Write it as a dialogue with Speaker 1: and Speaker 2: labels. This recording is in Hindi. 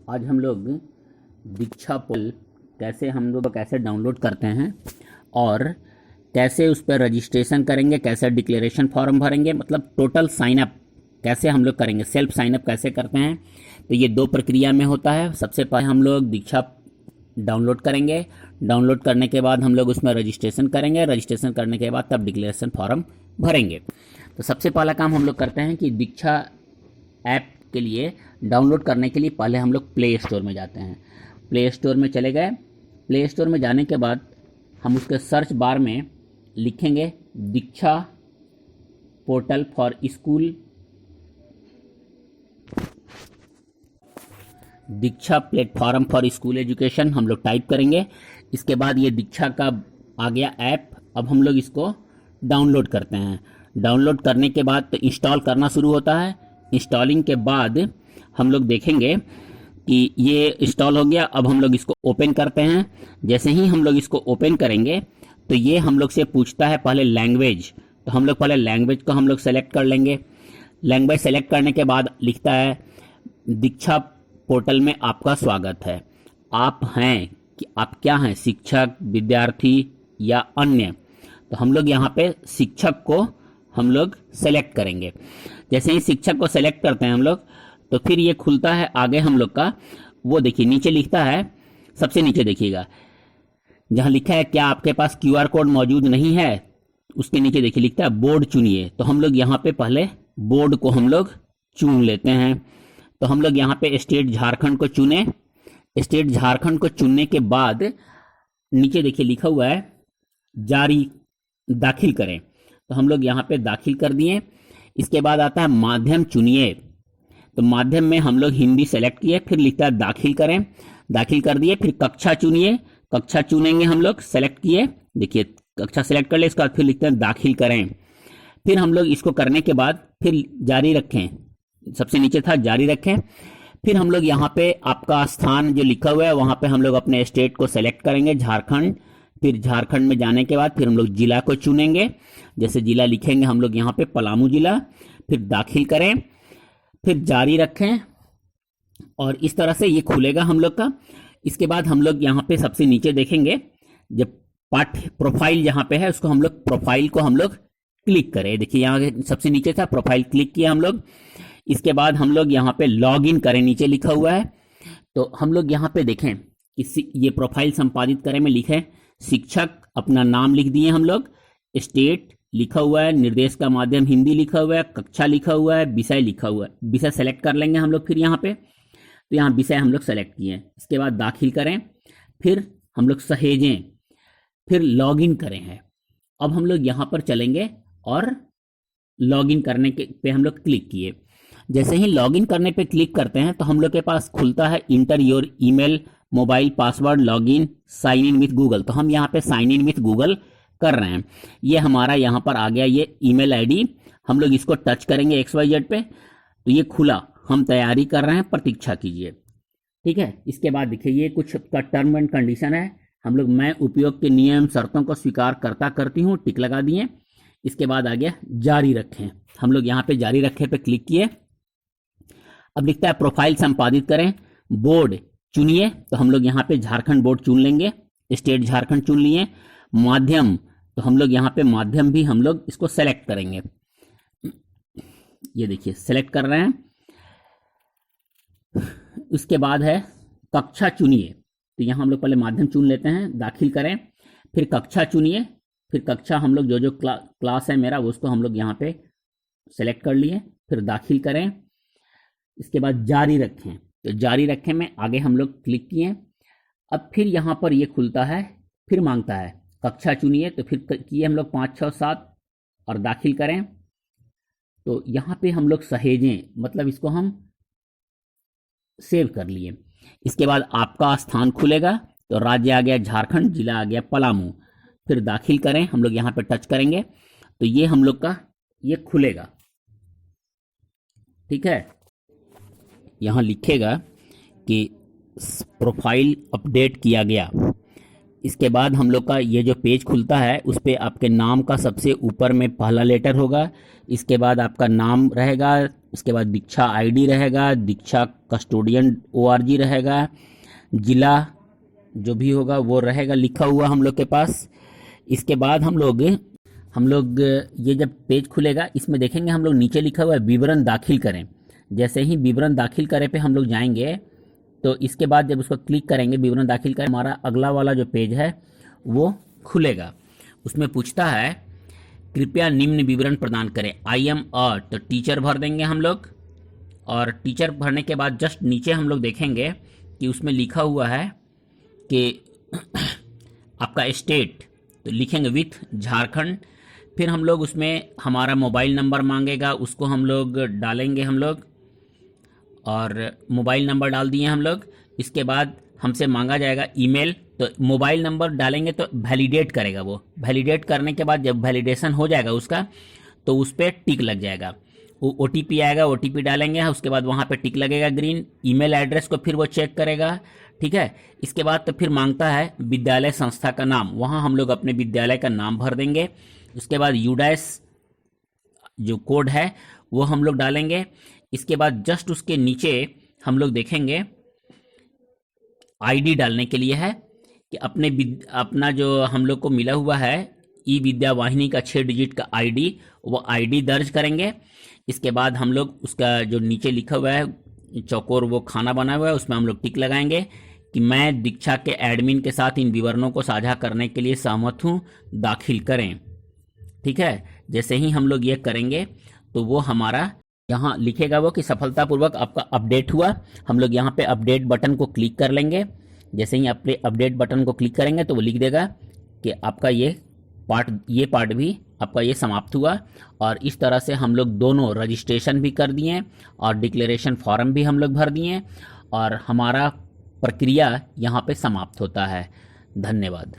Speaker 1: आज हम लोग दीक्षा पोर्टल कैसे डाउनलोड करते हैं और कैसे उस पर रजिस्ट्रेशन करेंगे, कैसे डिक्लेरेशन फॉर्म भरेंगे, मतलब टोटल साइन अप कैसे हम लोग करेंगे, सेल्फ साइन अप कैसे करते हैं। तो ये दो प्रक्रिया में होता है। सबसे पहले हम लोग दीक्षा डाउनलोड करेंगे। डाउनलोड करने के बाद हम लोग उसमें रजिस्ट्रेशन करेंगे। रजिस्ट्रेशन करने के बाद तब डिक्लेरेशन फॉर्म भरेंगे। तो सबसे पहला काम हम लोग करते हैं कि दीक्षा ऐप के लिए डाउनलोड करने के लिए पहले हम लोग प्ले स्टोर में जाते हैं। प्ले स्टोर में चले गए। प्ले स्टोर में जाने के बाद हम उसके सर्च बार में लिखेंगे Diksha portal for school, Diksha platform for school education हम लोग टाइप करेंगे। इसके बाद ये दीक्षा का आ गया ऐप। अब हम लोग इसको डाउनलोड करते हैं। डाउनलोड करने के बाद तो इंस्टॉल करना शुरू होता है। इंस्टॉलिंग के बाद हम लोग देखेंगे कि ये इंस्टॉल हो गया। अब हम लोग इसको ओपन करते हैं। जैसे ही हम लोग इसको ओपन करेंगे तो ये हम लोग से पूछता है पहले लैंग्वेज। तो हम लोग पहले लैंग्वेज को हम लोग सेलेक्ट कर लेंगे। लैंग्वेज सेलेक्ट करने के बाद लिखता है दीक्षा पोर्टल में आपका स्वागत है। आप हैं कि आप क्या हैं, शिक्षक, विद्यार्थी या अन्य। तो हम लोग यहाँ पे शिक्षक को हम लोग सेलेक्ट करेंगे। जैसे ही शिक्षक को सेलेक्ट करते हैं हम लोग तो फिर ये खुलता है आगे हम लोग का। वो देखिए नीचे लिखता है, सबसे नीचे देखिएगा जहाँ लिखा है क्या आपके पास क्यूआर कोड मौजूद नहीं है, उसके नीचे देखिए लिखता है बोर्ड चुनिए। तो हम लोग यहाँ पे पहले बोर्ड को हम लोग चुन लेते हैं। तो हम लोग यहाँ पे स्टेट झारखंड को चुने। स्टेट झारखंड को चुनने के बाद नीचे देखिए लिखा हुआ है जारी दाखिल करें। तो हम लोग यहाँ पे दाखिल कर दिए। इसके बाद आता है माध्यम चुनिए। तो माध्यम में हम लोग हिंदी सेलेक्ट किए। फिर लिखता है दाखिल करें, दाखिल कर दिए। फिर कक्षा चुनिए, कक्षा चुनेंगे हम लोग, सेलेक्ट किए। देखिए कक्षा सेलेक्ट कर ले। इसके बाद फिर लिखते हैं दाखिल करें। फिर हम लोग इसको करने के बाद फिर जारी रखें, सबसे नीचे था जारी रखें। फिर हम लोग यहाँ पे आपका स्थान जो लिखा हुआ है वहां पे हम लोग अपने स्टेट को सेलेक्ट करेंगे, झारखंड। फिर झारखंड में जाने के बाद फिर हम लोग जिला को चुनेंगे। जैसे जिला लिखेंगे हम लोग यहाँ पे पलामू जिला। फिर दाखिल करें, फिर जारी रखें और इस तरह से ये खुलेगा हम लोग का। इसके बाद हम लोग यहाँ पे सबसे नीचे देखेंगे जब पाठ्य प्रोफाइल जहाँ पे है उसको हम लोग प्रोफाइल को हम लोग क्लिक करें। देखिए यहाँ सबसे नीचे था प्रोफाइल, क्लिक किया हम लोग। इसके बाद हम लोग यहाँ पे लॉग इन करें, नीचे लिखा हुआ है। तो हम लोग यहाँ पे देखें कि ये प्रोफाइल संपादित करें में लिखे शिक्षक, अपना नाम लिख दिए हम लोग, स्टेट लिखा हुआ है, निर्देश का माध्यम हिंदी लिखा हुआ है, कक्षा लिखा हुआ है, विषय लिखा हुआ है। विषय सेलेक्ट कर लेंगे हम लोग। फिर यहाँ पे तो यहाँ विषय हम लोग सेलेक्ट किए। इसके बाद दाखिल करें, फिर हम लोग सहेजें, फिर लॉग इन करें हैं। अब हम लोग यहाँ पर चलेंगे और लॉग इन करने के पे हम लोग क्लिक किए। जैसे ही लॉग इन करने पे क्लिक करते हैं तो हम लोग के पास खुलता है enter your email, mobile password, log in, sign in with Google. तो हम यहाँ पे साइन इन विथ गूगल कर रहे हैं। ये हमारा यहाँ पर आ गया ये ईमेल आईडी। हम लोग इसको टच करेंगे XYZ पे तो ये खुला। हम तैयारी कर रहे हैं, प्रतीक्षा कीजिए। ठीक है। इसके बाद देखिए ये कुछ का टर्म एंड कंडीशन है। हम लोग मैं उपयोग के नियम शर्तों को स्वीकार करता करती हूँ, टिक लगा दिए। इसके बाद आ गया जारी रखें। हम लोग यहाँ पे जारी रखें पे क्लिक किए। अब लिखता है प्रोफाइल संपादित करें, बोर्ड चुनिए। तो हम लोग यहाँ पे झारखंड बोर्ड चुन लेंगे, स्टेट झारखंड चुन लिए। माध्यम तो हम लोग यहाँ पे माध्यम भी हम लोग इसको सेलेक्ट करेंगे। ये देखिए सेलेक्ट कर रहे हैं। उसके बाद है कक्षा चुनिए। तो यहाँ हम लोग पहले माध्यम चुन लेते हैं, दाखिल करें। फिर कक्षा चुनिए। फिर कक्षा हम लोग जो क्लास है मेरा उसको हम लोग यहाँ पे सेलेक्ट कर लिए। फिर दाखिल करें। इसके बाद जारी रखें। तो जारी रखें में आगे हम लोग क्लिक किए। अब फिर यहाँ पर ये खुलता है, फिर मांगता है कक्षा चुनिए। तो फिर किए हम लोग 5, 6, 7 और दाखिल करें। तो यहाँ पे हम लोग सहेजें, मतलब इसको हम सेव कर लिए। इसके बाद आपका स्थान खुलेगा। तो राज्य आ गया झारखंड, जिला आ गया पलामू। फिर दाखिल करें, हम लोग यहाँ पे टच करेंगे तो ये हम लोग का ये खुलेगा। ठीक है। यहाँ लिखेगा कि प्रोफाइल अपडेट किया गया। इसके बाद हम लोग का ये जो पेज खुलता है उस पर आपके नाम का सबसे ऊपर में पहला लेटर होगा, इसके बाद आपका नाम रहेगा, इसके बाद दीक्षा आईडी रहेगा, दीक्षा कस्टोडियन ORG रहेगा, जिला जो भी होगा वो रहेगा लिखा हुआ हम लोग के पास। इसके बाद हम लोग ये जब पेज खुलेगा इसमें देखेंगे हम लोग नीचे लिखा हुआ है विवरण दाखिल करें। जैसे ही विवरण दाखिल करें पे हम लोग जाएंगे तो इसके बाद जब उसको क्लिक करेंगे विवरण दाखिल करें, हमारा अगला वाला जो पेज है वो खुलेगा। उसमें पूछता है कृपया निम्न विवरण प्रदान करें, आई एम अ, तो टीचर भर देंगे हम लोग। और टीचर भरने के बाद जस्ट नीचे हम लोग देखेंगे कि उसमें लिखा हुआ है कि आपका स्टेट, तो लिखेंगे विथ झारखंड। फिर हम लोग उसमें हमारा मोबाइल नंबर मांगेगा, उसको हम लोग डालेंगे हम लोग, और मोबाइल नंबर डाल दिए हम लोग। इसके बाद हमसे मांगा जाएगा ईमेल, तो मोबाइल नंबर डालेंगे तो वैलिडेट करेगा वो। वैलिडेट करने के बाद जब वैलिडेशन हो जाएगा उसका तो उस पर टिक लग जाएगा। वो OTP आएगा, OTP डालेंगे, उसके बाद वहाँ पे टिक लगेगा ग्रीन। ईमेल एड्रेस को फिर वो चेक करेगा, ठीक है। इसके बाद तो फिर मांगता है विद्यालय संस्था का नाम, वहाँ हम लोग अपने विद्यालय का नाम भर देंगे। उसके बाद UDAS जो कोड है वो हम लोग डालेंगे। इसके बाद जस्ट उसके नीचे हम लोग देखेंगे ID डालने के लिए है कि अपना जो हम लोग को मिला हुआ है ई विद्या वाहिनी का 6 डिजिट का ID, वो ID दर्ज करेंगे। इसके बाद हम लोग उसका जो नीचे लिखा हुआ है चौकोर वो खाना बना हुआ है उसमें हम लोग टिक लगाएंगे कि मैं दीक्षा के एडमिन के साथ इन विवरणों को साझा करने के लिए सहमत हूँ, दाखिल करें, ठीक है। जैसे ही हम लोग ये करेंगे तो वो हमारा यहाँ लिखेगा वो कि सफलतापूर्वक आपका अपडेट हुआ। हम लोग यहाँ पे अपडेट बटन को क्लिक कर लेंगे। जैसे ही आप अपडेट बटन को क्लिक करेंगे तो वो लिख देगा कि आपका ये पार्ट भी आपका ये समाप्त हुआ। और इस तरह से हम लोग दोनों रजिस्ट्रेशन भी कर दिए और डिक्लेरेशन फॉर्म भी हम लोग भर दिए और हमारा प्रक्रिया यहाँ पे समाप्त होता है। धन्यवाद।